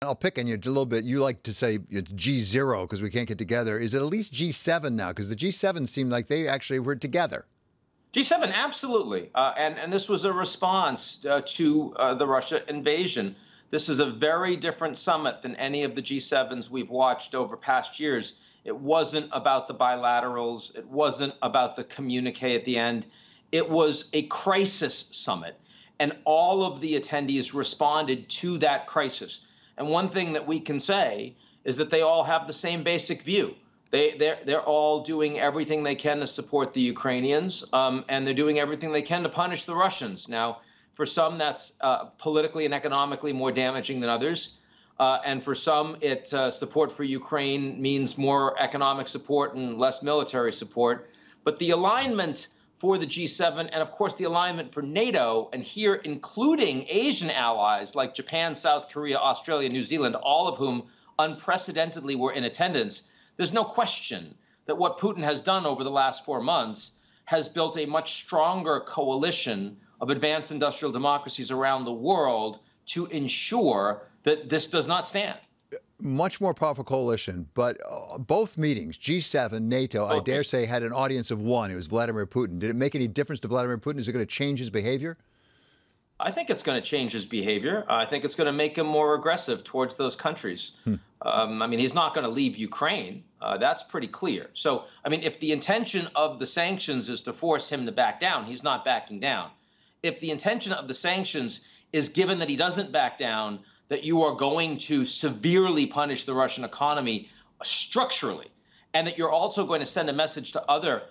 I'll pick on you a little bit. You like to say it's G0 because we can't get together. Is it at least G7 now? Because the G7 seemed like they actually were together. G7, absolutely. And this was a response to the Russia invasion. This is a very different summit than any of the G7s we've watched over past years. It wasn't about the bilaterals. It wasn't about the communique at the end. It was a crisis summit. And all of the attendees responded to that crisis. And one thing that we can say is that they all have the same basic view. They're all doing everything they can to support the Ukrainians, and they're doing everything they can to punish the Russians. Now, for some, that's politically and economically more damaging than others. And for some, support for Ukraine means more economic support and less military support. But the alignment for the G7 and, of course, the alignment for NATO, and here including Asian allies like Japan, South Korea, Australia, New Zealand, all of whom unprecedentedly were in attendance, there's no question that what Putin has done over the last 4 months has built a much stronger coalition of advanced industrial democracies around the world to ensure that this does not stand. Much more powerful coalition, but both meetings, G7, NATO, I dare say, had an audience of one. It was Vladimir Putin. Did it make any difference to Vladimir Putin? Is it going to change his behavior? I think it's going to change his behavior. I think it's going to make him more aggressive towards those countries. I mean, he's not going to leave Ukraine. That's pretty clear. So, I mean, if the intention of the sanctions is to force him to back down, he's not backing down. If the intention of the sanctions is, given that he doesn't back down, that you are going to severely punish the Russian economy structurally, and that you're also going to send a message to other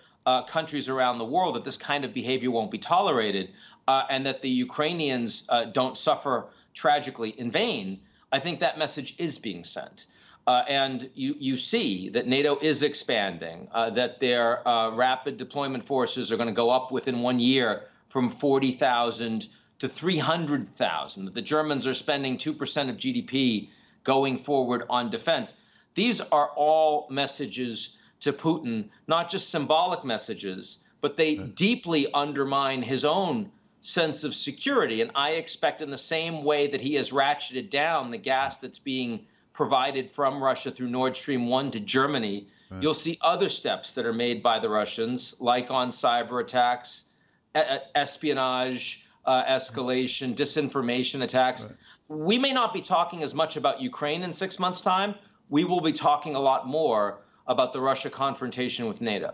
countries around the world that this kind of behavior won't be tolerated, and that the Ukrainians don't suffer tragically in vain, I think that message is being sent. And you see that NATO is expanding, that their rapid deployment forces are going to go up within 1 year from 40,000 to 300,000, that the Germans are spending 2% of GDP going forward on defense. These are all messages to Putin, not just symbolic messages, but they deeply undermine his own sense of security. And I expect in the same way that he has ratcheted down the gas that's being provided from Russia through Nord Stream 1 to Germany, you'll see other steps that are made by the Russians, like on cyber attacks, espionage, escalation, disinformation attacks. We may not be talking as much about Ukraine in 6 months' time. We will be talking a lot more about the Russia confrontation with NATO.